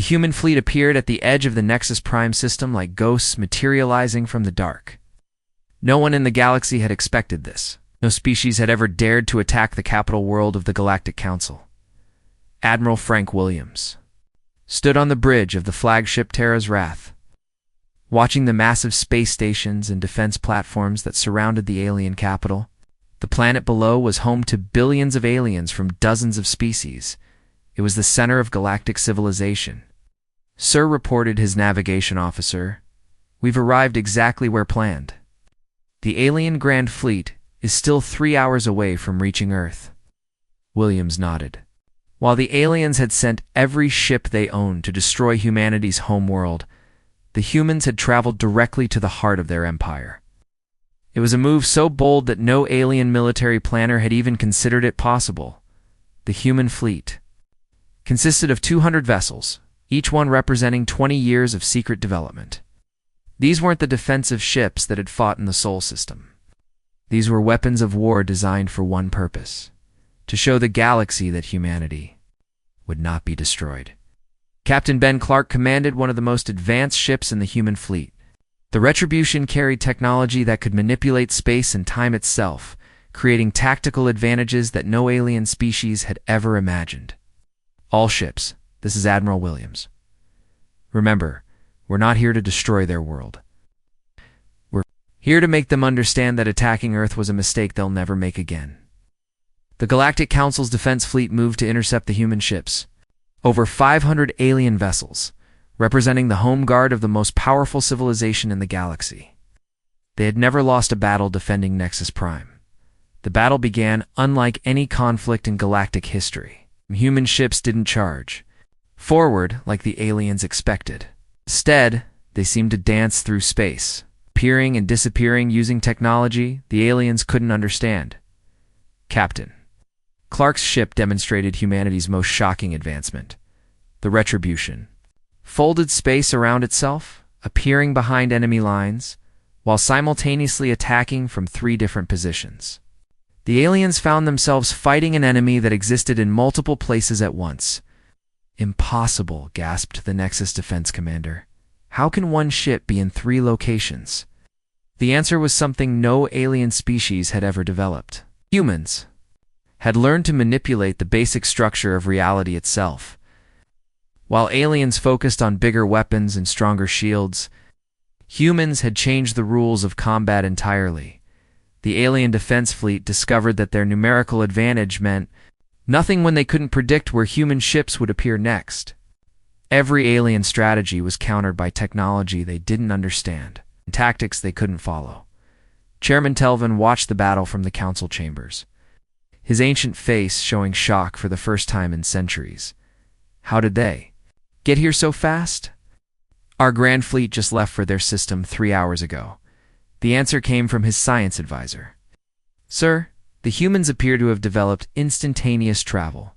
The human fleet appeared at the edge of the Nexus Prime system like ghosts materializing from the dark. No one in the galaxy had expected this. No species had ever dared to attack the capital world of the Galactic Council. Admiral Frank Williams stood on the bridge of the flagship Terra's Wrath, watching the massive space stations and defense platforms that surrounded the alien capital. The planet below was home to billions of aliens from dozens of species. It was the center of galactic civilization. "Sir," reported his navigation officer, "we've arrived exactly where planned. The alien Grand Fleet is still 3 hours away from reaching Earth." Williams nodded. While the aliens had sent every ship they owned to destroy humanity's homeworld, the humans had traveled directly to the heart of their empire. It was a move so bold that no alien military planner had even considered it possible. The human fleet consisted of 200 vessels, each one representing 20 years of secret development. These weren't the defensive ships that had fought in the Sol system. These were weapons of war designed for one purpose: to show the galaxy that humanity would not be destroyed. Captain Ben Clark commanded one of the most advanced ships in the human fleet. The Retribution carried technology that could manipulate space and time itself, creating tactical advantages that no alien species had ever imagined. "All ships, this is Admiral Williams. Remember, we're not here to destroy their world. We're here to make them understand that attacking Earth was a mistake they'll never make again." The Galactic Council's defense fleet moved to intercept the human ships. Over 500 alien vessels, representing the home guard of the most powerful civilization in the galaxy. They had never lost a battle defending Nexus Prime. The battle began unlike any conflict in galactic history. Human ships didn't charge forward like the aliens expected. Instead, they seemed to dance through space, appearing and disappearing using technology the aliens couldn't understand. Captain Clark's ship demonstrated humanity's most shocking advancement: the Retribution. Folded space around itself, appearing behind enemy lines, while simultaneously attacking from 3 different positions. The aliens found themselves fighting an enemy that existed in multiple places at once. "Impossible," gasped the Nexus Defense Commander. "How can one ship be in 3 locations?" The answer was something no alien species had ever developed. Humans had learned to manipulate the basic structure of reality itself. While aliens focused on bigger weapons and stronger shields, humans had changed the rules of combat entirely. The alien defense fleet discovered that their numerical advantage meant nothing when they couldn't predict where human ships would appear next. Every alien strategy was countered by technology they didn't understand, and tactics they couldn't follow. Chairman Telvin watched the battle from the council chambers, his ancient face showing shock for the first time in centuries. How did they get here so fast? "Our Grand Fleet just left for their system 3 hours ago." The answer came from his science advisor. "Sir, the humans appear to have developed instantaneous travel.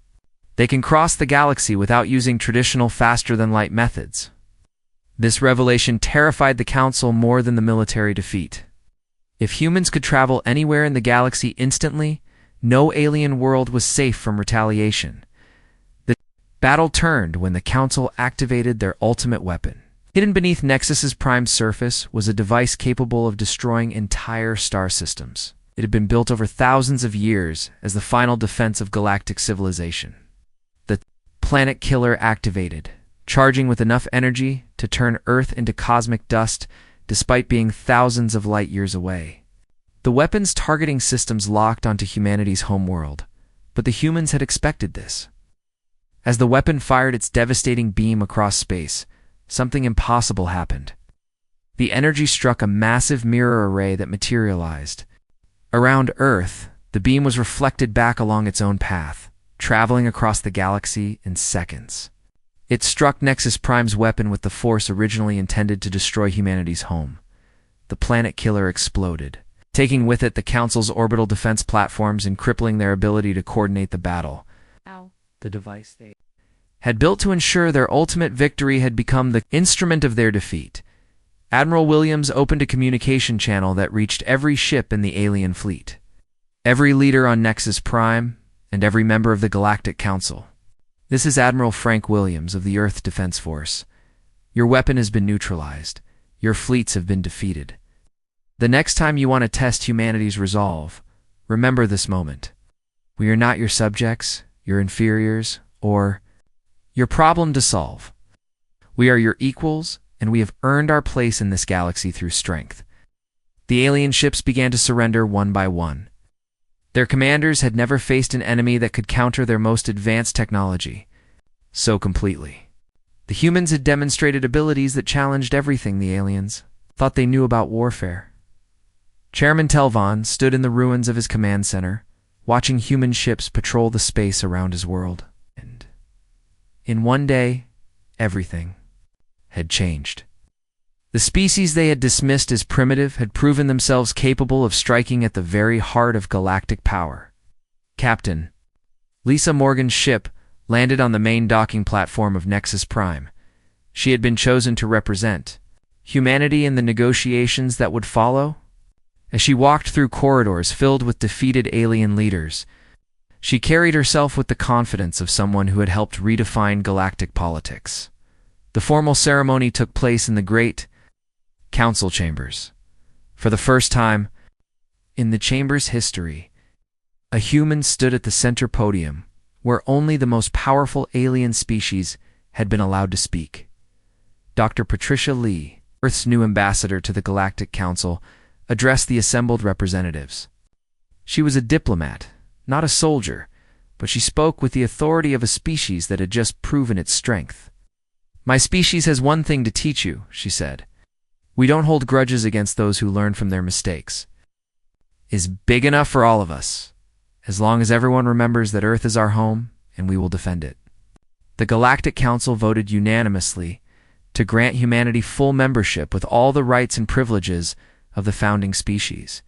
They can cross the galaxy without using traditional faster-than-light methods." This revelation terrified the Council more than the military defeat. If humans could travel anywhere in the galaxy instantly, no alien world was safe from retaliation. The battle turned when the Council activated their ultimate weapon. Hidden beneath Nexus's prime surface was a device capable of destroying entire star systems. It had been built over thousands of years as the final defense of galactic civilization. The planet killer activated, charging with enough energy to turn Earth into cosmic dust despite being thousands of light years away. The weapon's targeting systems locked onto humanity's homeworld, but the humans had expected this. As the weapon fired its devastating beam across space, something impossible happened. The energy struck a massive mirror array that materialized. Around Earth, the beam was reflected back along its own path, traveling across the galaxy in seconds. It struck Nexus Prime's weapon with the force originally intended to destroy humanity's home. The planet killer exploded, taking with it the Council's orbital defense platforms and crippling their ability to coordinate the battle. The device they had built to ensure their ultimate victory had become the instrument of their defeat. Admiral Williams opened a communication channel that reached every ship in the alien fleet, every leader on Nexus Prime, and every member of the Galactic Council. This is Admiral Frank Williams of the Earth Defense Force. Your weapon has been neutralized. Your fleets have been defeated. The next time you want to test humanity's resolve, remember this moment. We are not your subjects, your inferiors, or your problem to solve. We are your equals, and we have earned our place in this galaxy through strength. The alien ships began to surrender one by one. Their commanders had never faced an enemy that could counter their most advanced technology so completely. The humans had demonstrated abilities that challenged everything the aliens thought they knew about warfare. Chairman Telvon stood in the ruins of his command center, watching human ships patrol the space around his world. And in one day, everything had changed. The species they had dismissed as primitive had proven themselves capable of striking at the very heart of galactic power. Captain Lisa Morgan's ship landed on the main docking platform of Nexus Prime. She had been chosen to represent humanity in the negotiations that would follow. As she walked through corridors filled with defeated alien leaders, she carried herself with the confidence of someone who had helped redefine galactic politics. The formal ceremony took place in the Great Council Chambers. For the first time in the Chamber's history, a human stood at the center podium, where only the most powerful alien species had been allowed to speak. Dr. Patricia Lee, Earth's new ambassador to the Galactic Council, addressed the assembled representatives. She was a diplomat, not a soldier, but she spoke with the authority of a species that had just proven its strength. "My species has one thing to teach you," she said. "We don't hold grudges against those who learn from their mistakes. Is big enough for all of us, as long as everyone remembers that Earth is our home and we will defend it." The Galactic Council voted unanimously to grant humanity full membership with all the rights and privileges of the founding species.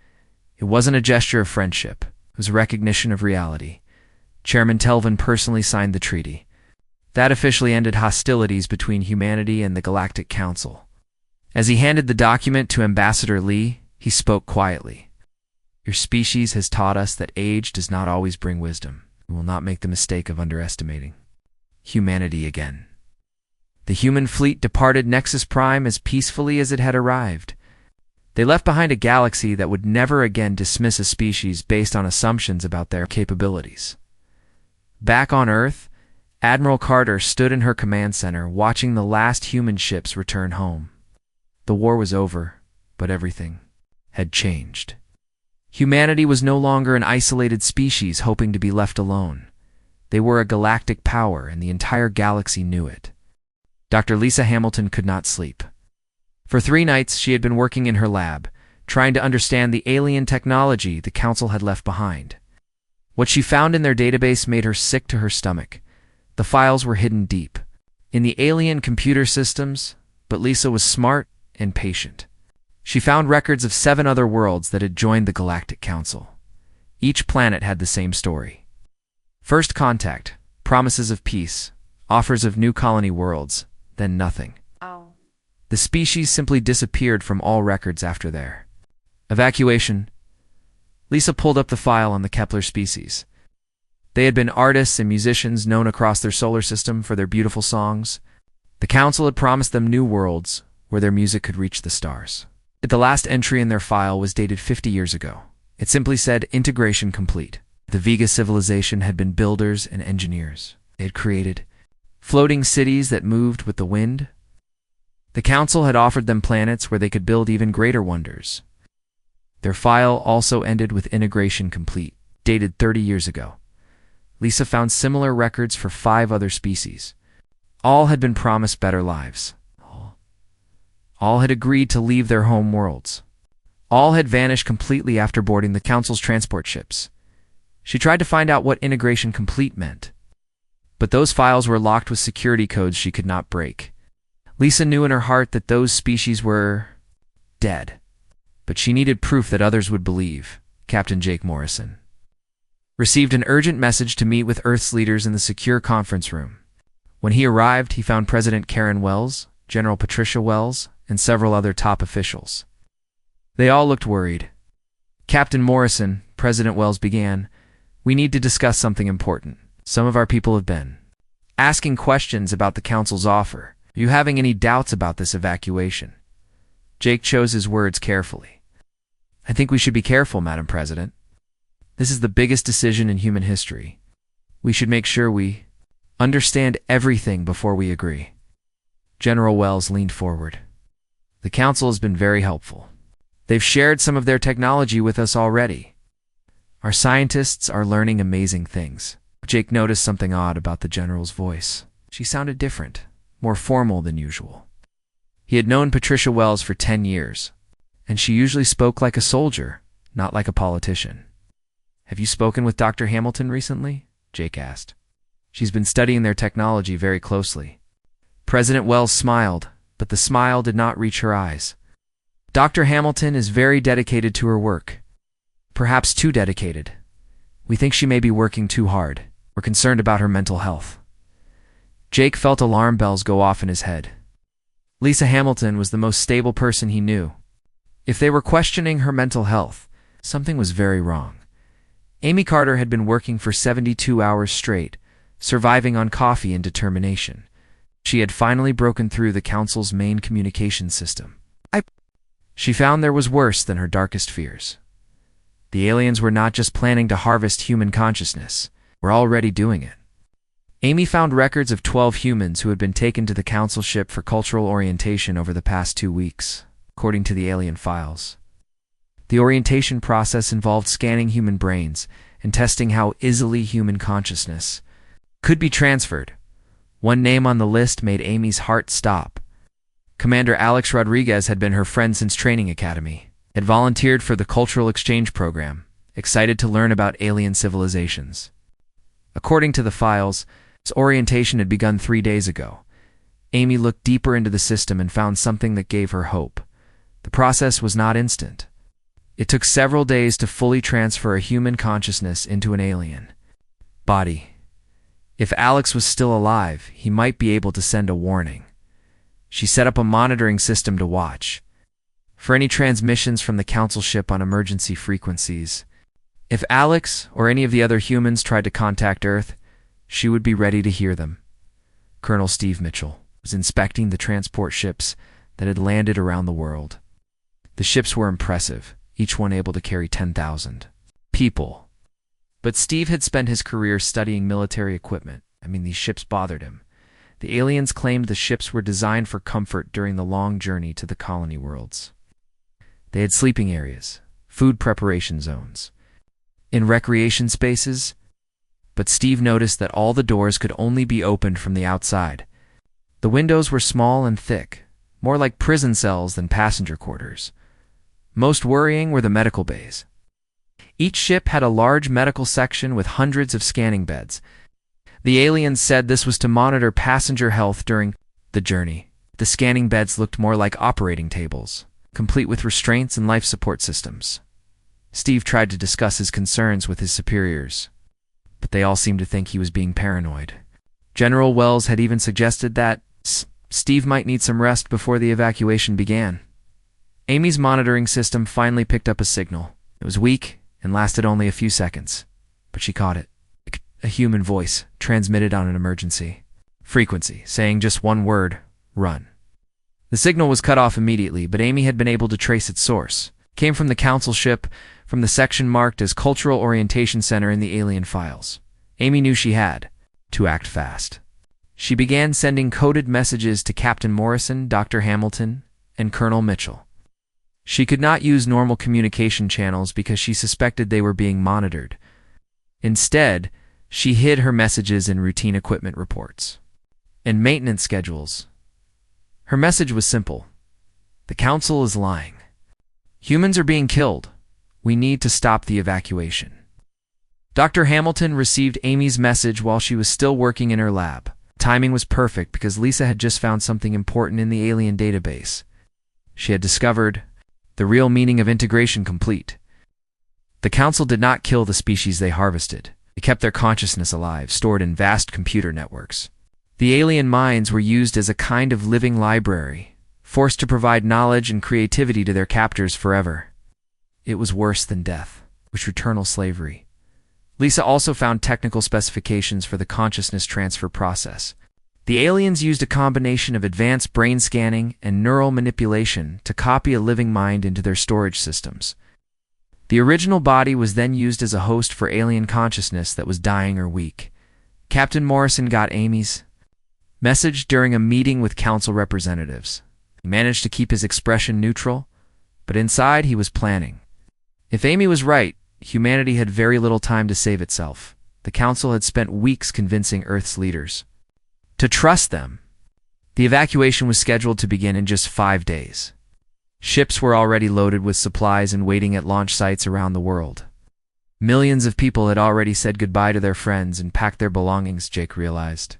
It wasn't a gesture of friendship, it was a recognition of reality. Chairman Telvin personally signed the treaty. That officially ended hostilities between humanity and the Galactic Council. As he handed the document to Ambassador Lee, he spoke quietly. "Your species has taught us that age does not always bring wisdom. We will not make the mistake of underestimating humanity again." The human fleet departed Nexus Prime as peacefully as it had arrived. They left behind a galaxy that would never again dismiss a species based on assumptions about their capabilities. Back on Earth, Admiral Carter stood in her command center, watching the last human ships return home. The war was over, but everything had changed. Humanity was no longer an isolated species hoping to be left alone. They were a galactic power, and the entire galaxy knew it. Dr. Lisa Hamilton could not sleep. For 3 nights, she had been working in her lab, trying to understand the alien technology the Council had left behind. What she found in their database made her sick to her stomach. The files were hidden deep in the alien computer systems, but Lisa was smart and patient. She found records of 7 other worlds that had joined the Galactic Council. Each planet had the same story. First contact, promises of peace, offers of new colony worlds, then nothing. The species simply disappeared from all records after their evacuation. Lisa pulled up the file on the Kepler species. They had been artists and musicians known across their solar system for their beautiful songs. The Council had promised them new worlds where their music could reach the stars. The last entry in their file was dated 50 years ago. It simply said, "Integration complete." The Vega civilization had been builders and engineers. They had created floating cities that moved with the wind. The Council had offered them planets where they could build even greater wonders. Their file also ended with "Integration complete," dated 30 years ago. Lisa found similar records for 5 other species. All had been promised better lives. All had agreed to leave their home worlds. All had vanished completely after boarding the Council's transport ships. She tried to find out what integration complete meant, but those files were locked with security codes she could not break. Lisa knew in her heart that those species were dead, but she needed proof that others would believe. Captain Jake Morrison received an urgent message to meet with Earth's leaders in the secure conference room. When he arrived, he found President Karen Wells, General Patricia Wells, and several other top officials. They all looked worried. "Captain Morrison," President Wells began, "we need to discuss something important. Some of our people have been asking questions about the council's offer. Are you having any doubts about this evacuation? Jake chose his words carefully. I think we should be careful, Madam President. This is the biggest decision in human history. We should make sure we understand everything before we agree. General Wells leaned forward. The council has been very helpful. They've shared some of their technology with us already. Our scientists are learning amazing things. Jake noticed something odd about the general's voice. She sounded different, more formal than usual. He had known Patricia Wells for 10 years, and she usually spoke like a soldier, not like a politician. Have you spoken with Dr. Hamilton recently? Jake asked. She's been studying their technology very closely. President Wells smiled, but the smile did not reach her eyes. Dr. Hamilton is very dedicated to her work. Perhaps too dedicated. We think she may be working too hard. We're concerned about her mental health. Jake felt alarm bells go off in his head. Lisa Hamilton was the most stable person he knew. If they were questioning her mental health, something was very wrong. Amy Carter had been working for 72 hours straight, surviving on coffee and determination. She had finally broken through the council's main communication system. She found there was worse than her darkest fears. The aliens were not just planning to harvest human consciousness, were already doing it. Amy found records of 12 humans who had been taken to the council ship for cultural orientation over the past 2 weeks, according to the alien files. The orientation process involved scanning human brains and testing how easily human consciousness could be transferred. One name on the list made Amy's heart stop. Commander Alex Rodriguez had been her friend since training academy, had volunteered for the cultural exchange program, excited to learn about alien civilizations. According to the files, its orientation had begun 3 days ago. Amy looked deeper into the system and found something that gave her hope. The process was not instant. It took several days to fully transfer a human consciousness into an alien body. If Alex was still alive, he might be able to send a warning. She set up a monitoring system to watch for any transmissions from the council ship on emergency frequencies. If Alex or any of the other humans tried to contact Earth, she would be ready to hear them. Colonel Steve Mitchell was inspecting the transport ships that had landed around the world. The ships were impressive, each one able to carry 10,000 people. But Steve had spent his career studying military equipment. These ships bothered him. The aliens claimed the ships were designed for comfort during the long journey to the colony worlds. They had sleeping areas, food preparation zones, in recreation spaces, but Steve noticed that all the doors could only be opened from the outside. The windows were small and thick, more like prison cells than passenger quarters. Most worrying were the medical bays. Each ship had a large medical section with hundreds of scanning beds. The aliens said this was to monitor passenger health during the journey. The scanning beds looked more like operating tables, complete with restraints and life support systems. Steve tried to discuss his concerns with his superiors, but they all seemed to think he was being paranoid. General Wells had even suggested that Steve might need some rest before the evacuation began. Amy's monitoring system finally picked up a signal. It was weak and lasted only a few seconds, but she caught it. A human voice transmitted on an emergency frequency, saying just one word, run. The signal was cut off immediately, but Amy had been able to trace its source. It came from the council ship, from the section marked as Cultural Orientation Center in the alien files. Amy knew she had to act fast. She began sending coded messages to Captain Morrison, Dr. Hamilton, and Colonel Mitchell. She could not use normal communication channels because she suspected they were being monitored. Instead, she hid her messages in routine equipment reports and maintenance schedules. Her message was simple. The council is lying. Humans are being killed. We need to stop the evacuation. Dr. Hamilton received Amy's message while she was still working in her lab. Timing was perfect because Lisa had just found something important in the alien database. She had discovered the real meaning of integration complete. The council did not kill the species they harvested. They kept their consciousness alive, stored in vast computer networks. The alien minds were used as a kind of living library, forced to provide knowledge and creativity to their captors forever. It was worse than death, which eternal slavery. Lisa also found technical specifications for the consciousness transfer process. The aliens used a combination of advanced brain scanning and neural manipulation to copy a living mind into their storage systems. The original body was then used as a host for alien consciousness that was dying or weak. Captain Morrison got Amy's message during a meeting with council representatives. He managed to keep his expression neutral, but inside he was planning. If Amy was right, humanity had very little time to save itself. The council had spent weeks convincing Earth's leaders to trust them. The evacuation was scheduled to begin in just 5 days. Ships were already loaded with supplies and waiting at launch sites around the world. Millions of people had already said goodbye to their friends and packed their belongings. Jake realized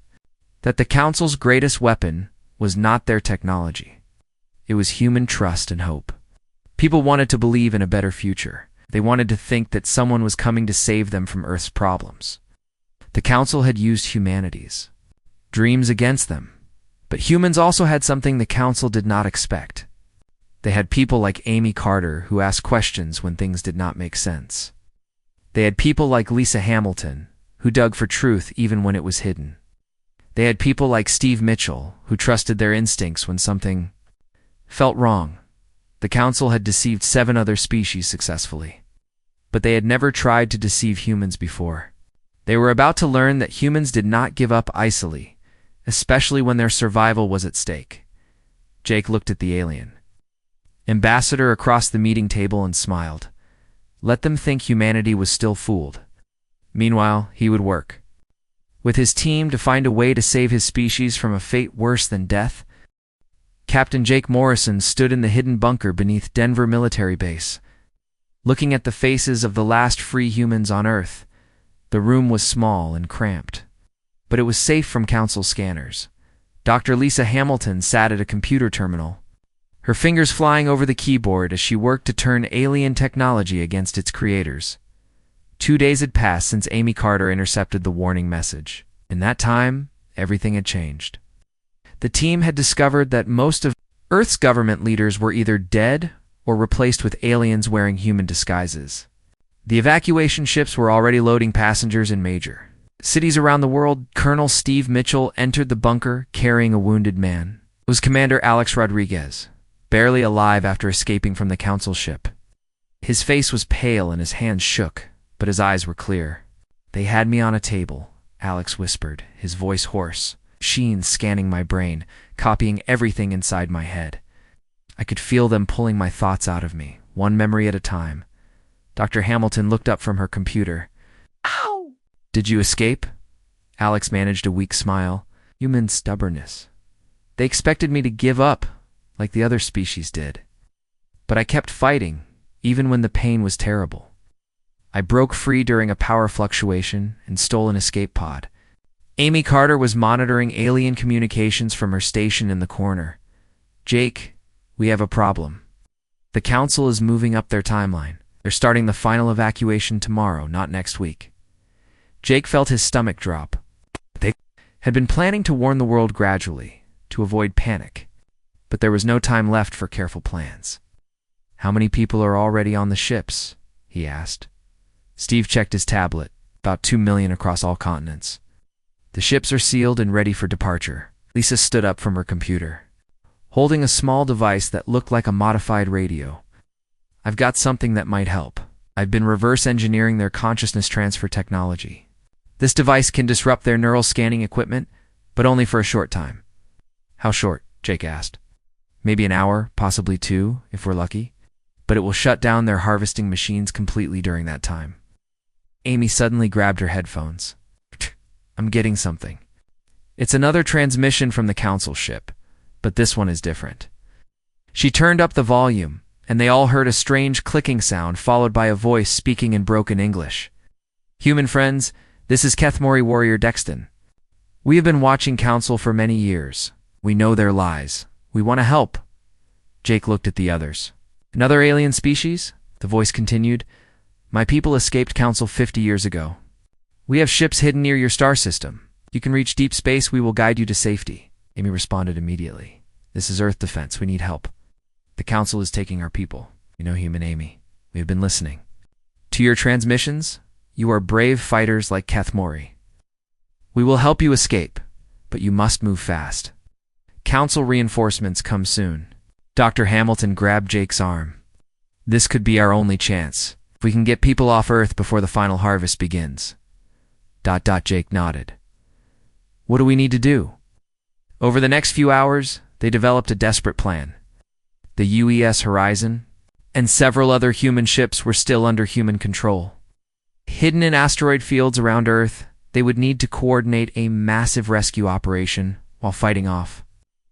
that the council's greatest weapon was not their technology. It was human trust and hope. People wanted to believe in a better future. They wanted to think that someone was coming to save them from Earth's problems. The council had used humanity's dreams against them. But humans also had something the council did not expect. They had people like Amy Carter who asked questions when things did not make sense. They had people like Lisa Hamilton who dug for truth even when it was hidden. They had people like Steve Mitchell who trusted their instincts when something felt wrong. The council had deceived 7 other species successfully, but they had never tried to deceive humans before. They were about to learn that humans did not give up easily, especially when their survival was at stake. Jake looked at the alien ambassador across the meeting table and smiled. Let them think humanity was still fooled. Meanwhile, he would work with his team to find a way to save his species from a fate worse than death. Captain Jake Morrison stood in the hidden bunker beneath Denver Military Base, looking at the faces of the last free humans on Earth. The room was small and cramped, but it was safe from council scanners. Dr. Lisa Hamilton sat at a computer terminal, her fingers flying over the keyboard as she worked to turn alien technology against its creators. 2 days had passed since Amy Carter intercepted the warning message. In that time, everything had changed. The team had discovered that most of Earth's government leaders were either dead or replaced with aliens wearing human disguises. The evacuation ships were already loading passengers in major cities around the world. Colonel Steve Mitchell entered the bunker carrying a wounded man. It was Commander Alex Rodriguez, barely alive after escaping from the council ship. His face was pale and his hands shook, but his eyes were clear. They had me on a table, Alex whispered, his voice hoarse, machines scanning my brain, copying everything inside my head. I could feel them pulling my thoughts out of me, one memory at a time. Dr. Hamilton looked up from her computer. Ow! Did you escape? Alex managed a weak smile. Human stubbornness. They expected me to give up, like the other species did. But I kept fighting, even when the pain was terrible. I broke free during a power fluctuation and stole an escape pod. Amy Carter was monitoring alien communications from her station in the corner. Jake, we have a problem. The council is moving up their timeline. They're starting the final evacuation tomorrow, not next week. Jake felt his stomach drop. They had been planning to warn the world gradually, to avoid panic. But there was no time left for careful plans. How many people are already on the ships? He asked. Steve checked his tablet. About 2 million across all continents. The ships are sealed and ready for departure. Lisa stood up from her computer, holding a small device that looked like a modified radio. I've got something that might help. I've been reverse engineering their consciousness transfer technology. This device can disrupt their neural scanning equipment, but only for a short time. How short? Jake asked. Maybe an hour, possibly 2, if we're lucky. But it will shut down their harvesting machines completely during that time. Amy suddenly grabbed her headphones. I'm getting something. It's another transmission from the council ship, but this one is different. She turned up the volume, and they all heard a strange clicking sound followed by a voice speaking in broken English. Human friends, this is Kethmori Warrior Dexton. We have been watching council for many years. We know their lies. We want to help. Jake looked at the others. Another alien species? The voice continued. My people escaped council 50 years ago. We have ships hidden near your star system. If you can reach deep space, we will guide you to safety. Amy responded immediately. This is Earth Defense. We need help. The council is taking our people. You know, human Amy. We have been listening to your transmissions. You are brave fighters like Kethmori. We will help you escape, but you must move fast. Council reinforcements come soon. Dr. Hamilton grabbed Jake's arm. This could be our only chance. If we can get people off Earth before the final harvest begins. Jake nodded. What do we need to do? Over the next few hours, they developed a desperate plan. The UES Horizon and several other human ships were still under human control. Hidden in asteroid fields around Earth, they would need to coordinate a massive rescue operation while fighting off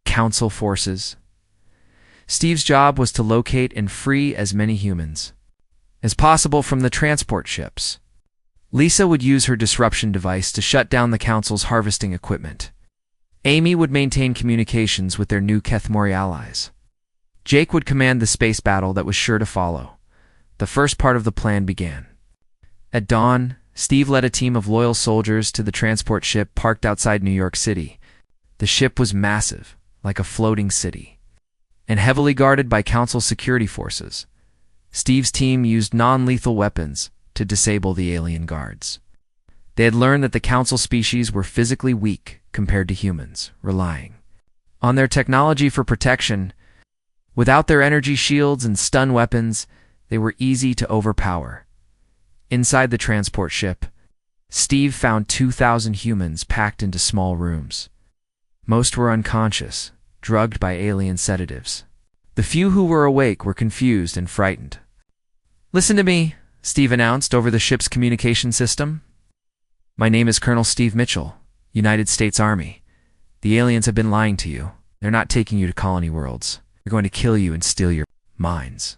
Council forces. Steve's job was to locate and free as many humans as possible from the transport ships. Lisa would use her disruption device to shut down the Council's harvesting equipment. Amy would maintain communications with their new Kethmori allies. Jake would command the space battle that was sure to follow. The first part of the plan began. At dawn, Steve led a team of loyal soldiers to the transport ship parked outside New York City. The ship was massive, like a floating city, and heavily guarded by Council security forces. Steve's team used non-lethal weapons to disable the alien guards. They had learned that the Council species were physically weak compared to humans, relying on their technology for protection. Without their energy shields and stun weapons, they were easy to overpower. Inside the transport ship, Steve found 2,000 humans packed into small rooms. Most were unconscious, drugged by alien sedatives. The few who were awake were confused and frightened. "Listen to me," Steve announced over the ship's communication system. "My name is Colonel Steve Mitchell, United States Army. The aliens have been lying to you. They're not taking you to colony worlds. They're going to kill you and steal your minds.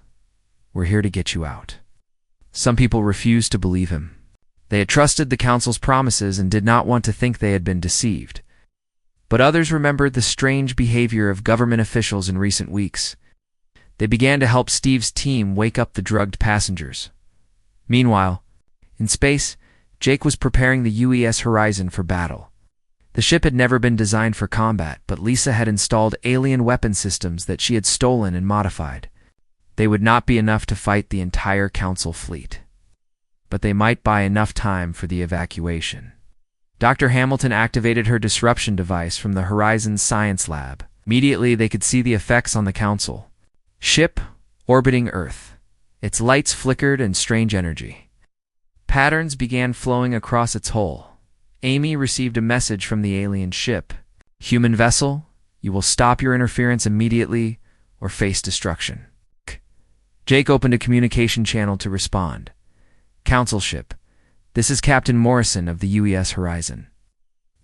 We're here to get you out." Some people refused to believe him. They had trusted the Council's promises and did not want to think they had been deceived. But others remembered the strange behavior of government officials in recent weeks. They began to help Steve's team wake up the drugged passengers. Meanwhile, in space, Jake was preparing the UES Horizon for battle. The ship had never been designed for combat, but Lisa had installed alien weapon systems that she had stolen and modified. They would not be enough to fight the entire Council fleet, but they might buy enough time for the evacuation. Dr. Hamilton activated her disruption device from the Horizon Science Lab. Immediately, they could see the effects on the Council ship orbiting Earth. Its lights flickered and strange energy patterns began flowing across its hull. Amy received a message from the alien ship. "Human vessel, you will stop your interference immediately or face destruction." Jake opened a communication channel to respond. "Council ship, this is Captain Morrison of the UES Horizon.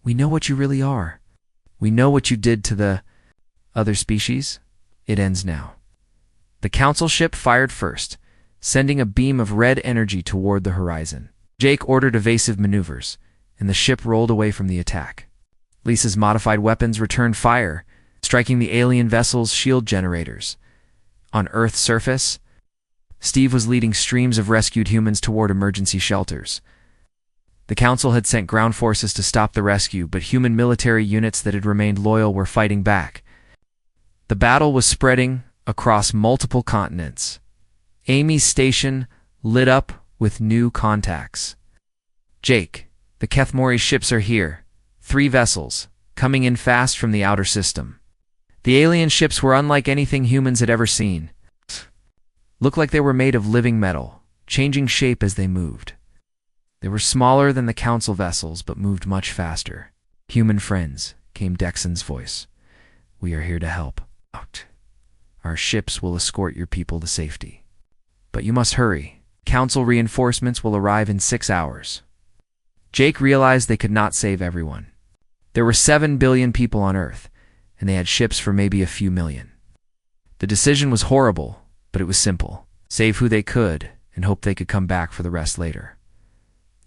We know what you really are. We know what you did to the other species. It ends now." The Council ship fired first, sending a beam of red energy toward the horizon. Jake ordered evasive maneuvers, and the ship rolled away from the attack. Lisa's modified weapons returned fire, striking the alien vessel's shield generators. On Earth's surface, Steve was leading streams of rescued humans toward emergency shelters. The Council had sent ground forces to stop the rescue, but human military units that had remained loyal were fighting back. The battle was spreading across multiple continents. Amy's station lit up with new contacts. "Jake, the Kethmori ships are here. 3 vessels, coming in fast from the outer system. The alien ships were unlike anything humans had ever seen. Looked like they were made of living metal, changing shape as they moved. They were smaller than the Council vessels, but moved much faster. Human friends," came Dexon's voice. "We are here to help out. Our ships will escort your people to safety. But you must hurry. Council reinforcements will arrive in 6 hours." Jake realized they could not save everyone. There were 7 billion people on Earth, and they had ships for maybe a few million. The decision was horrible, but it was simple. Save who they could, and hope they could come back for the rest later.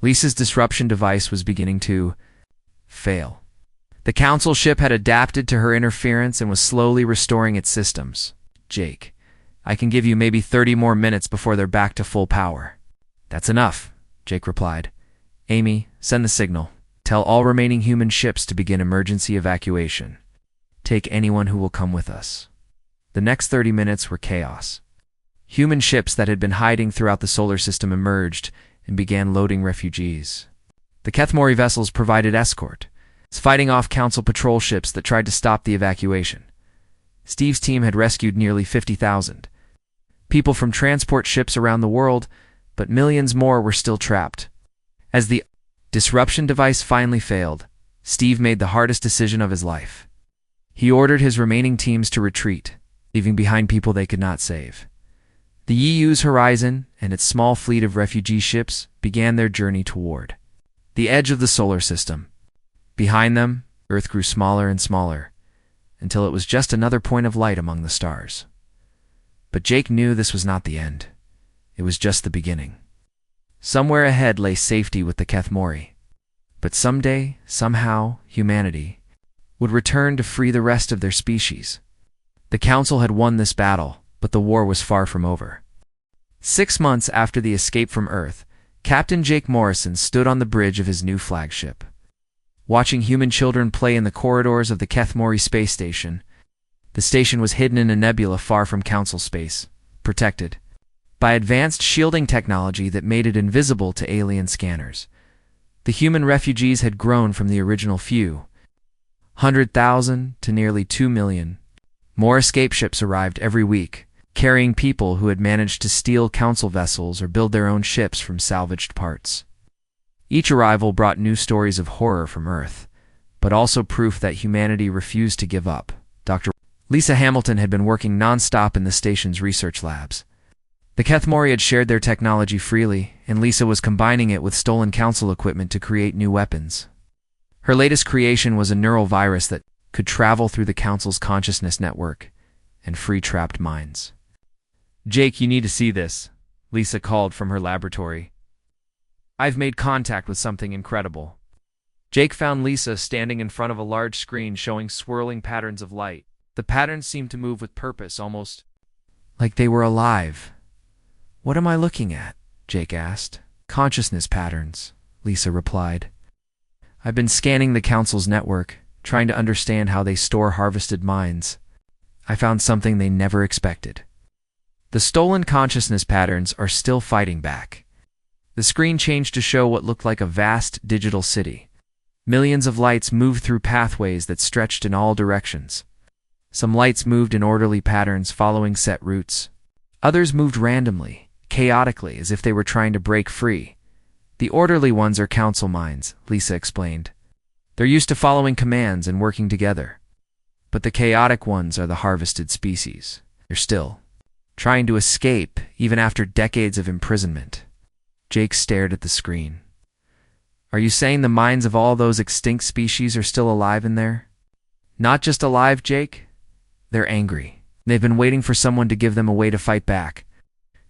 Lisa's disruption device was beginning to fail. The Council ship had adapted to her interference and was slowly restoring its systems. "Jake, I can give you maybe 30 more minutes before they're back to full power." "That's enough," Jake replied. "Amy, send the signal. Tell all remaining human ships to begin emergency evacuation. Take anyone who will come with us." The next 30 minutes were chaos. Human ships that had been hiding throughout the solar system emerged, and began loading refugees. The Kethmori vessels provided escort, fighting off Council patrol ships that tried to stop the evacuation. Steve's team had rescued nearly 50,000 people from transport ships around the world, but millions more were still trapped. As the disruption device finally failed, Steve made the hardest decision of his life. He ordered his remaining teams to retreat, leaving behind people they could not save. The EU's Horizon and its small fleet of refugee ships began their journey toward the edge of the solar system. Behind them, Earth grew smaller and smaller, until it was just another point of light among the stars. But Jake knew this was not the end. It was just the beginning. Somewhere ahead lay safety with the Kethmori. But someday, somehow, humanity would return to free the rest of their species. The Council had won this battle, but the war was far from over. 6 months after the escape from Earth, Captain Jake Morrison stood on the bridge of his new flagship. Watching human children play in the corridors of the Kethmori space station, the station was hidden in a nebula far from Council space, protected by advanced shielding technology that made it invisible to alien scanners. The human refugees had grown from the original few, 100,000 to nearly 2 million. More escape ships arrived every week, carrying people who had managed to steal Council vessels or build their own ships from salvaged parts. Each arrival brought new stories of horror from Earth, but also proof that humanity refused to give up. Dr. Lisa Hamilton had been working non-stop in the station's research labs. The Kethmori had shared their technology freely, and Lisa was combining it with stolen Council equipment to create new weapons. Her latest creation was a neural virus that could travel through the Council's consciousness network and free trapped minds. "Jake, you need to see this," Lisa called from her laboratory. "I've made contact with something incredible." Jake found Lisa standing in front of a large screen showing swirling patterns of light. The patterns seemed to move with purpose, almost like they were alive. "What am I looking at?" Jake asked. "Consciousness patterns," Lisa replied. "I've been scanning the Council's network, trying to understand how they store harvested minds. I found something they never expected. The stolen consciousness patterns are still fighting back." The screen changed to show what looked like a vast digital city. Millions of lights moved through pathways that stretched in all directions. Some lights moved in orderly patterns following set routes. Others moved randomly, chaotically, as if they were trying to break free. "The orderly ones are Council minds," Lisa explained. "They're used to following commands and working together. But the chaotic ones are the harvested species. They're still trying to escape, even after decades of imprisonment." Jake stared at the screen. "Are you saying the minds of all those extinct species are still alive in there?" "Not just alive, Jake. They're angry. They've been waiting for someone to give them a way to fight back.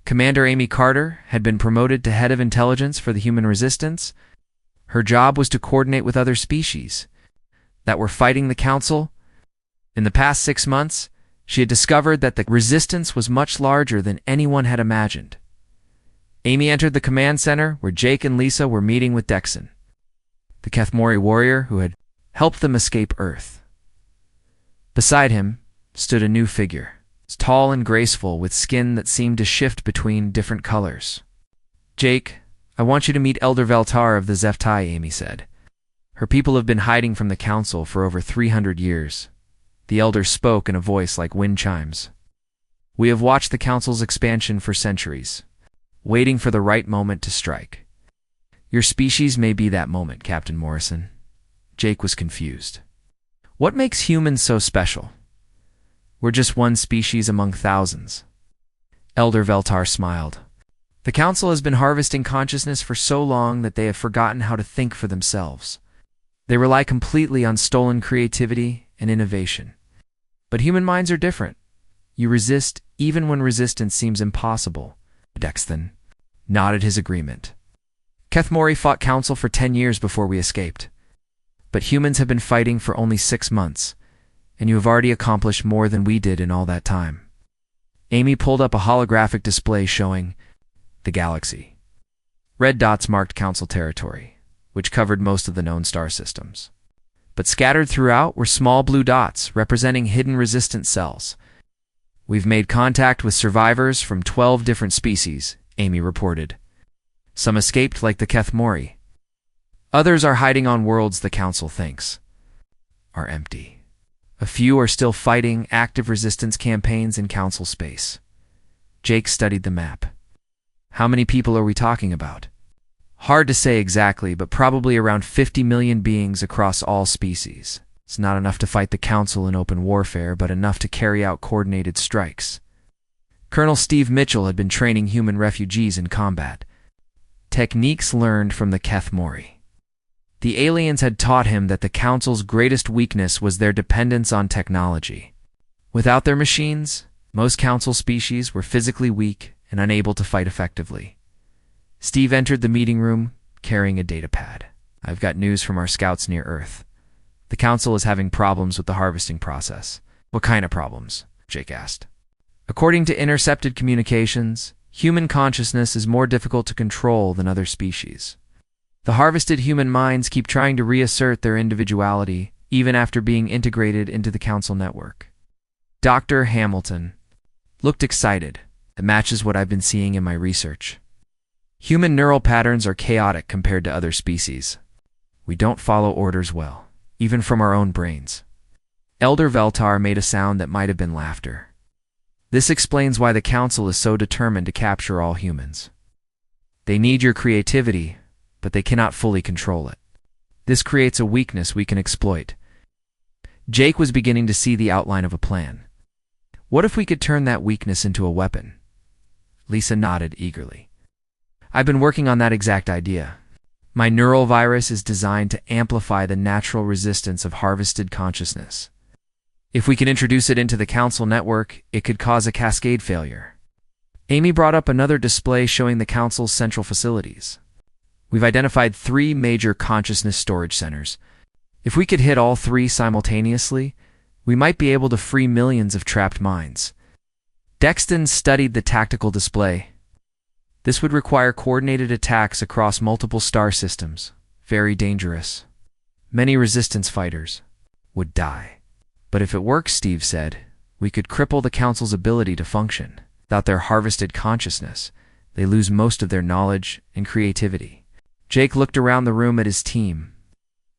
Commander Amy Carter had been promoted to head of intelligence for the human resistance. Her job was to coordinate with other species that were fighting the Council. In the past 6 months, she had discovered that the resistance was much larger than anyone had imagined. Amy entered the command center where Jake and Lisa were meeting with Dexon, the Kethmori warrior who had helped them escape Earth. Beside him stood a new figure, tall and graceful with skin that seemed to shift between different colors. "Jake, I want you to meet Elder Veltar of the Zeftai," Amy said. "Her people have been hiding from the Council for over 300 years. The Elder spoke in a voice like wind chimes. "We have watched the Council's expansion for centuries, waiting for the right moment to strike. Your species may be that moment, Captain Morrison." Jake was confused. "What makes humans so special? We're just one species among thousands." Elder Veltar smiled. "The Council has been harvesting consciousness for so long that they have forgotten how to think for themselves. They rely completely on stolen creativity and innovation. But human minds are different. You resist even when resistance seems impossible." Dexon nodded his agreement. "Kethmori fought Council for 10 years before we escaped. But humans have been fighting for only 6 months, and you have already accomplished more than we did in all that time." Amy pulled up a holographic display showing the galaxy. Red dots marked Council territory, which covered most of the known star systems. But scattered throughout were small blue dots representing hidden resistance cells. "We've made contact with survivors from 12 different species," Amy reported. Some escaped like the Kethmori. Others are hiding on worlds the Council thinks are empty. A few are still fighting active resistance campaigns in Council space. Jake studied the map. How many people are we talking about? Hard to say exactly, but probably around 50 million beings across all species. It's not enough to fight the Council in open warfare, but enough to carry out coordinated strikes. Colonel Steve Mitchell had been training human refugees in combat. Techniques learned from the Kethmori. The aliens had taught him that the Council's greatest weakness was their dependence on technology. Without their machines, most Council species were physically weak and unable to fight effectively. Steve entered the meeting room carrying a datapad. I've got news from our scouts near Earth. The Council is having problems with the harvesting process. What kind of problems? Jake asked. According to intercepted communications, human consciousness is more difficult to control than other species. The harvested human minds keep trying to reassert their individuality, even after being integrated into the Council network. Dr. Hamilton looked excited. It matches what I've been seeing in my research. Human neural patterns are chaotic compared to other species. We don't follow orders well, even from our own brains. Elder Veltar made a sound that might have been laughter. This explains why the Council is so determined to capture all humans. They need your creativity, but they cannot fully control it. This creates a weakness we can exploit. Jake was beginning to see the outline of a plan. What if we could turn that weakness into a weapon? Lisa nodded eagerly. I've been working on that exact idea. My neural virus is designed to amplify the natural resistance of harvested consciousness. If we can introduce it into the Council network, it could cause a cascade failure. Amy brought up another display showing the Council's central facilities. We've identified 3 major consciousness storage centers. If we could hit all 3 simultaneously, we might be able to free millions of trapped minds. Dexton studied the tactical display. This would require coordinated attacks across multiple star systems. Very dangerous. Many resistance fighters would die. But if it works, Steve said, we could cripple the Council's ability to function. Without their harvested consciousness, they lose most of their knowledge and creativity. Jake looked around the room at his team.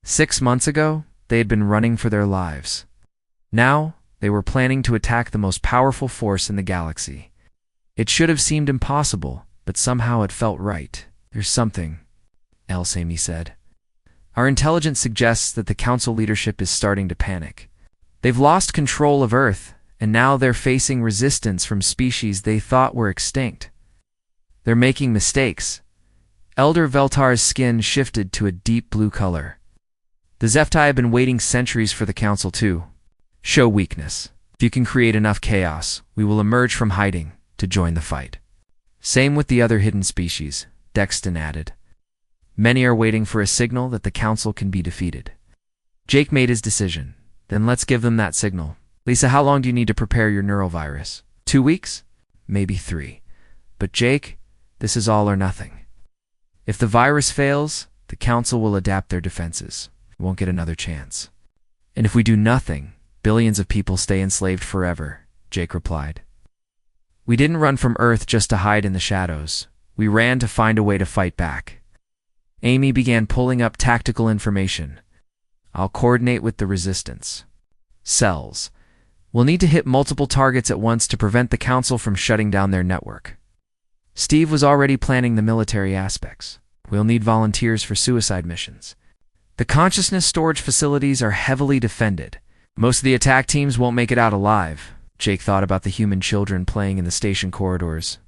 6 months ago, they had been running for their lives. Now, they were planning to attack the most powerful force in the galaxy. It should have seemed impossible, but somehow it felt right. There's something else, Amy said. Our intelligence suggests that the Council leadership is starting to panic. They've lost control of Earth, and now they're facing resistance from species they thought were extinct. They're making mistakes. Elder Veltar's skin shifted to a deep blue color. The Zeftai have been waiting centuries for the Council to show weakness. If you can create enough chaos, we will emerge from hiding to join the fight. Same with the other hidden species, Dexton added. Many are waiting for a signal that the Council can be defeated. Jake made his decision. Then let's give them that signal. Lisa, how long do you need to prepare your neurovirus? 2 weeks? Maybe 3. But Jake, this is all or nothing. If the virus fails, the Council will adapt their defenses. We won't get another chance. And if we do nothing, billions of people stay enslaved forever, Jake replied. We didn't run from Earth just to hide in the shadows. We ran to find a way to fight back. Amy began pulling up tactical information. I'll coordinate with the resistance. Cells. We'll need to hit multiple targets at once to prevent the Council from shutting down their network. Steve was already planning the military aspects. We'll need volunteers for suicide missions. The consciousness storage facilities are heavily defended. Most of the attack teams won't make it out alive. Jake thought about the human children playing in the station corridors.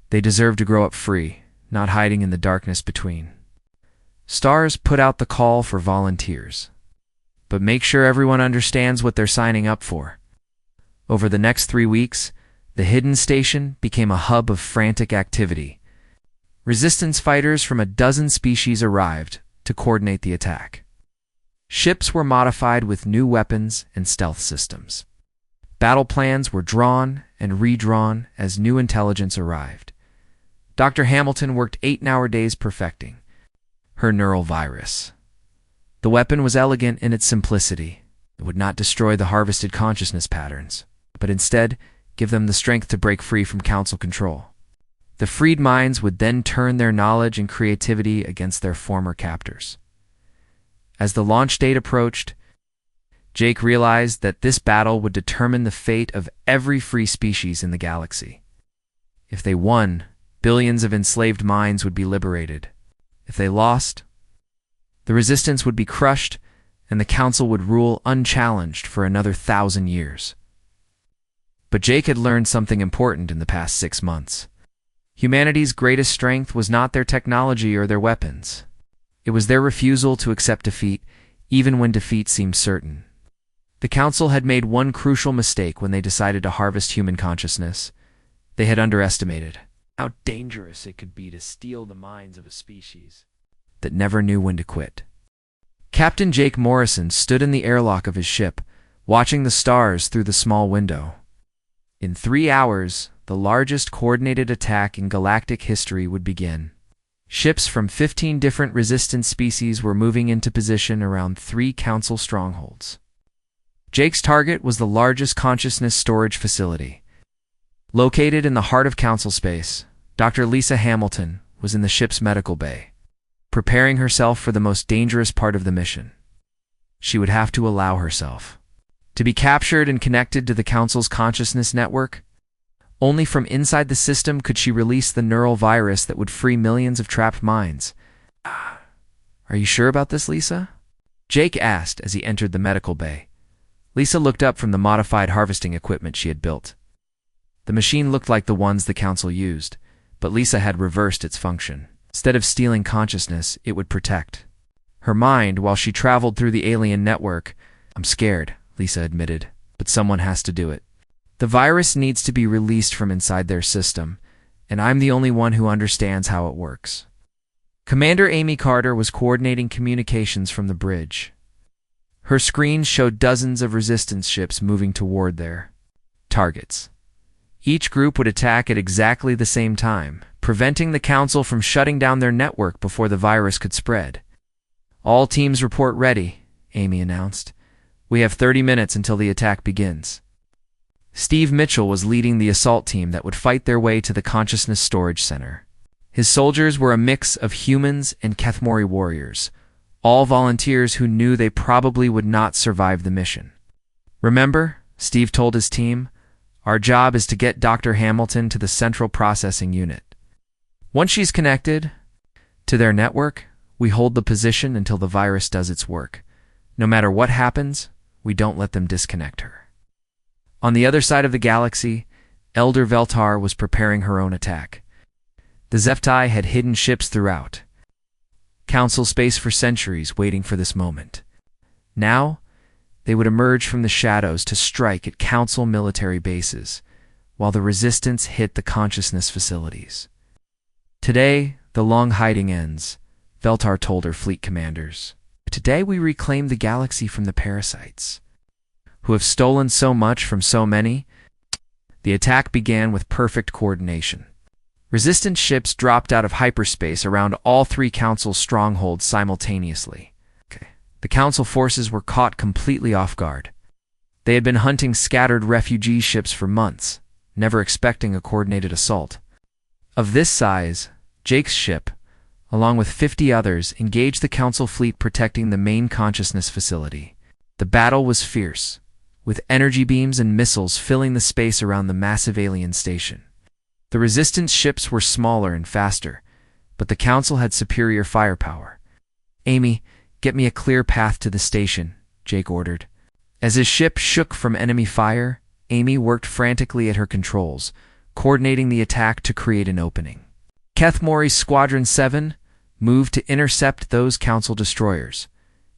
They deserve to grow up free, not hiding in the darkness between. Stars put out the call for volunteers. But make sure everyone understands what they're signing up for. Over the next 3 weeks, the hidden station became a hub of frantic activity. Resistance fighters from a dozen species arrived to coordinate the attack. Ships were modified with new weapons and stealth systems. Battle plans were drawn and redrawn as new intelligence arrived. Dr. Hamilton worked 8-hour days perfecting her neural virus. The weapon was elegant in its simplicity. It would not destroy the harvested consciousness patterns, but instead give them the strength to break free from Council control. The freed minds would then turn their knowledge and creativity against their former captors. As the launch date approached, Jake realized that this battle would determine the fate of every free species in the galaxy. If they won, billions of enslaved minds would be liberated. If they lost, the resistance would be crushed, and the Council would rule unchallenged for another 1,000 years. But Jake had learned something important in the past 6 months. Humanity's greatest strength was not their technology or their weapons. It was their refusal to accept defeat, even when defeat seemed certain. The Council had made one crucial mistake when they decided to harvest human consciousness. They had underestimated how dangerous it could be to steal the minds of a species that never knew when to quit. Captain Jake Morrison stood in the airlock of his ship, watching the stars through the small window. In 3 hours, the largest coordinated attack in galactic history would begin. Ships from 15 different resistance species were moving into position around 3 Council strongholds. Jake's target was the largest consciousness storage facility. Located in the heart of Council space, Dr. Lisa Hamilton was in the ship's medical bay, preparing herself for the most dangerous part of the mission. She would have to allow herself to be captured and connected to the Council's consciousness network. Only from inside the system could she release the neural virus that would free millions of trapped minds. "Are you sure about this, Lisa?" Jake asked as he entered the medical bay. Lisa looked up from the modified harvesting equipment she had built. The machine looked like the ones the Council used, but Lisa had reversed its function. Instead of stealing consciousness, it would protect her mind while she traveled through the alien network. "I'm scared," Lisa admitted, "but someone has to do it. The virus needs to be released from inside their system, and I'm the only one who understands how it works." Commander Amy Carter was coordinating communications from the bridge. Her screen showed dozens of resistance ships moving toward their targets. Each group would attack at exactly the same time, preventing the Council from shutting down their network before the virus could spread. "All teams report ready," Amy announced. "We have 30 minutes until the attack begins." Steve Mitchell was leading the assault team that would fight their way to the Consciousness Storage Center. His soldiers were a mix of humans and Kethmori warriors, all volunteers who knew they probably would not survive the mission. "Remember," Steve told his team, "our job is to get Dr. Hamilton to the central processing unit. Once she's connected to their network, we hold the position until the virus does its work. No matter what happens, we don't let them disconnect her." On the other side of the galaxy, Elder Veltar was preparing her own attack. The Zepti had hidden ships throughout Council space for centuries, waiting for this moment. Now, they would emerge from the shadows to strike at Council military bases, while the resistance hit the consciousness facilities. "Today, the long hiding ends," Veltar told her fleet commanders. "Today we reclaim the galaxy from the parasites, who have stolen so much from so many." The attack began with perfect coordination. Resistance ships dropped out of hyperspace around all 3 Council strongholds simultaneously. The Council forces were caught completely off guard. They had been hunting scattered refugee ships for months, never expecting a coordinated assault. Of this size, Jake's ship, along with 50 others, engaged the Council fleet protecting the main consciousness facility. The battle was fierce, with energy beams and missiles filling the space around the massive alien station. The Resistance ships were smaller and faster, but the Council had superior firepower. "Amy, get me a clear path to the station," Jake ordered. As his ship shook from enemy fire, Amy worked frantically at her controls, coordinating the attack to create an opening. Kethmori's Squadron 7 moved to intercept those Council destroyers.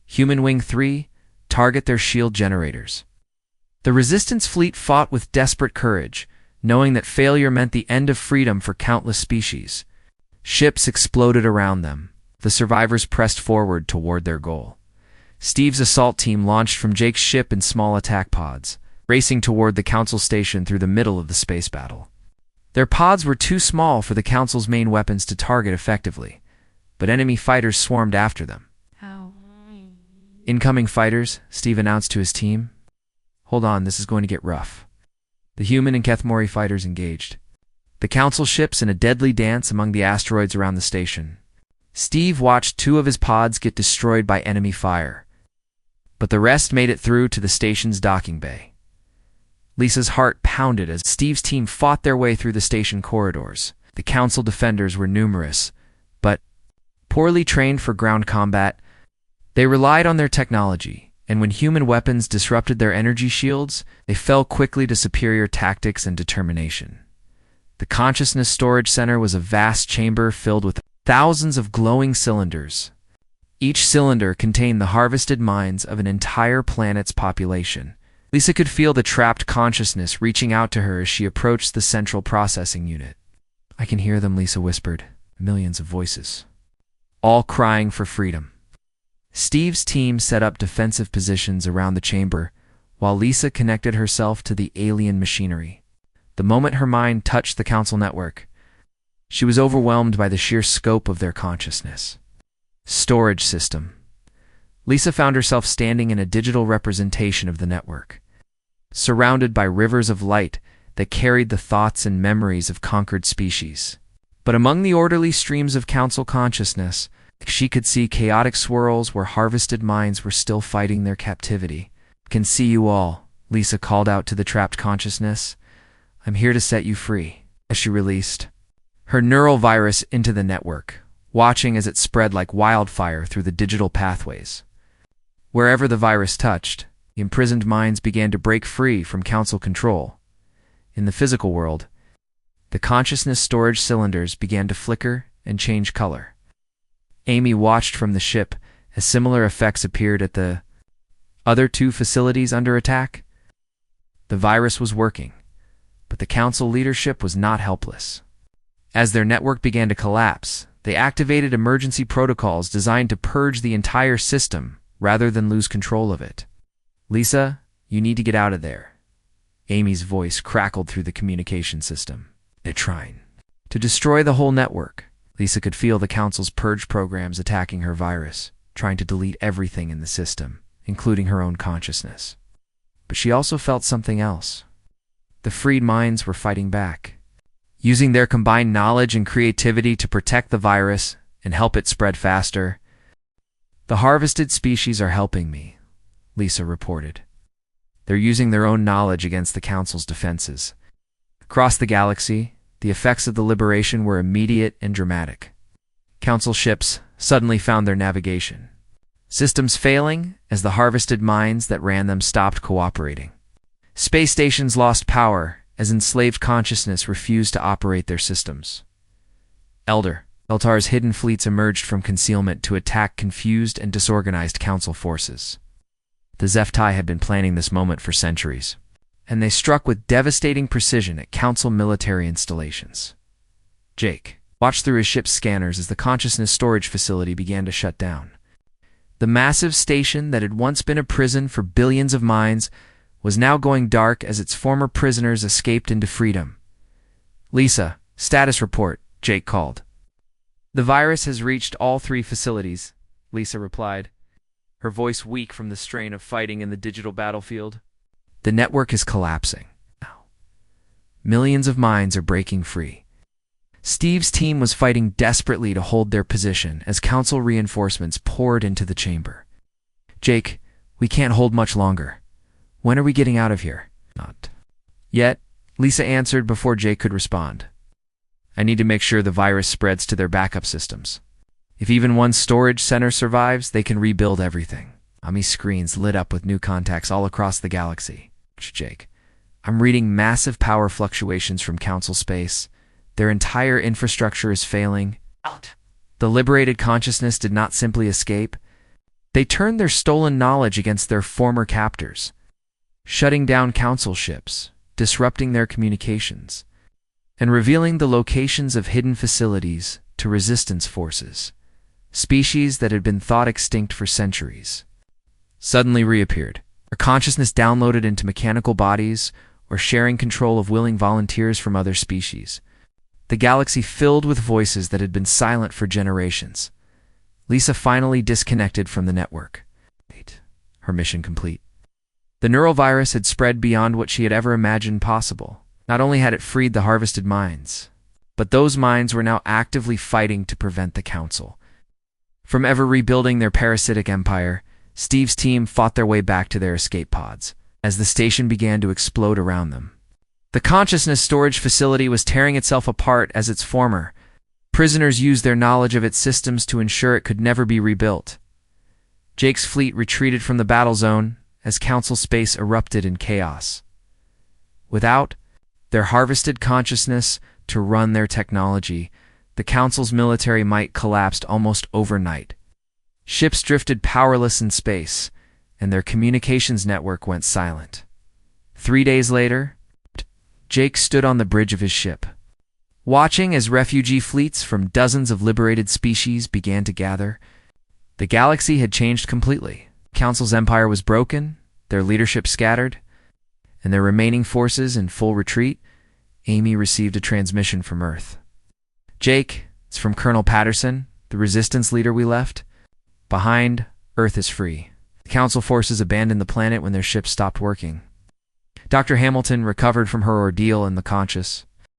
Human Wing 3 target their shield generators. The Resistance fleet fought with desperate courage, knowing that failure meant the end of freedom for countless species. Ships exploded around them. The survivors pressed forward toward their goal. Steve's assault team launched from Jake's ship in small attack pods, racing toward the Council station through the middle of the space battle. Their pods were too small for the Council's main weapons to target effectively, but enemy fighters swarmed after them. "Incoming fighters," Steve announced to his team. "Hold on, this is going to get rough." The human and Kethmori fighters engaged. the council ships in a deadly dance among the asteroids around the station. Steve watched 2 of his pods get destroyed by enemy fire, but the rest made it through to the station's docking bay. Lisa's heart pounded as Steve's team fought their way through the station corridors. The council defenders were numerous, but poorly trained for ground combat. They relied on their technology, and when human weapons disrupted their energy shields, they fell quickly to superior tactics and determination. The Consciousness Storage Center was a vast chamber filled with thousands of glowing cylinders. Each cylinder contained the harvested minds of an entire planet's population. Lisa could feel the trapped consciousness reaching out to her as she approached the central processing unit. "I can hear them," Lisa whispered. Millions of voices, all crying for freedom. Steve's team set up defensive positions around the chamber, while Lisa connected herself to the alien machinery. The moment her mind touched the council network, she was overwhelmed by the sheer scope of their consciousness. Storage system. Lisa found herself standing in a digital representation of the network, surrounded by rivers of light that carried the thoughts and memories of conquered species. But among the orderly streams of council consciousness, she could see chaotic swirls where harvested minds were still fighting their captivity. "Can see you all," Lisa called out to the trapped consciousness. "I'm here to set you free," as she released her neural virus into the network, watching as it spread like wildfire through the digital pathways. Wherever the virus touched, the imprisoned minds began to break free from council control. In the physical world, the consciousness storage cylinders began to flicker and change color. Amy watched from the ship as similar effects appeared at the other 2 facilities under attack. The virus was working, but the council leadership was not helpless. As their network began to collapse, they activated emergency protocols designed to purge the entire system rather than lose control of it. "Lisa, you need to get out of there." Amy's voice crackled through the communication system. "They're trying to destroy the whole network." Lisa could feel the council's purge programs attacking her virus, trying to delete everything in the system, including her own consciousness. But she also felt something else. The freed minds were fighting back, using their combined knowledge and creativity to protect the virus and help it spread faster. "The harvested species are helping me," Lisa reported. "They're using their own knowledge against the Council's defenses." Across the galaxy, the effects of the liberation were immediate and dramatic. Council ships suddenly found their navigation systems failing as the harvested minds that ran them stopped cooperating. Space stations lost power as enslaved consciousness refused to operate their systems. Eltar's hidden fleets emerged from concealment to attack confused and disorganized council forces. The Zeftai had been planning this moment for centuries, and they struck with devastating precision at council military installations. Jake watched through his ship's scanners as the consciousness storage facility began to shut down. The massive station that had once been a prison for billions of minds was now going dark as its former prisoners escaped into freedom. "Lisa, status report," Jake called. "The virus has reached all 3 facilities," Lisa replied, her voice weak from the strain of fighting in the digital battlefield. "The network is collapsing now. Millions of minds are breaking free." Steve's team was fighting desperately to hold their position as council reinforcements poured into the chamber. "Jake, we can't hold much longer. When are we getting out of here?" "Not yet," Lisa answered before Jake could respond. "I need to make sure the virus spreads to their backup systems. If even one storage center survives, they can rebuild everything." Ami's screens lit up with new contacts all across the galaxy. "Jake, I'm reading massive power fluctuations from council space. Their entire infrastructure is failing." The liberated consciousness did not simply escape. They turned their stolen knowledge against their former captors, shutting down council ships, disrupting their communications, and revealing the locations of hidden facilities to resistance forces. Species that had been thought extinct for centuries suddenly reappeared, or consciousness downloaded into mechanical bodies, or sharing control of willing volunteers from other species. The galaxy filled with voices that had been silent for generations. Lisa finally disconnected from the network. Her mission complete. The neurovirus had spread beyond what she had ever imagined possible. Not only had it freed the harvested minds, but those minds were now actively fighting to prevent the Council from ever rebuilding their parasitic empire. Steve's team fought their way back to their escape pods as the station began to explode around them. The consciousness storage facility was tearing itself apart as its former prisoners used their knowledge of its systems to ensure it could never be rebuilt. Jake's fleet retreated from the battle zone as Council space erupted in chaos. Without their harvested consciousness to run their technology, the Council's military might collapsed almost overnight. Ships drifted powerless in space, and their communications network went silent. 3 days later, Jake stood on the bridge of his ship, watching as refugee fleets from dozens of liberated species began to gather. The galaxy had changed completely. Council's empire was broken, their leadership scattered, and their remaining forces in full retreat. Amy received a transmission from Earth. Jake, it's from Colonel Patterson, the resistance leader we left. Behind, Earth is free. The Council forces abandoned the planet when their ship stopped working. Dr. Hamilton recovered from her ordeal in the conscious.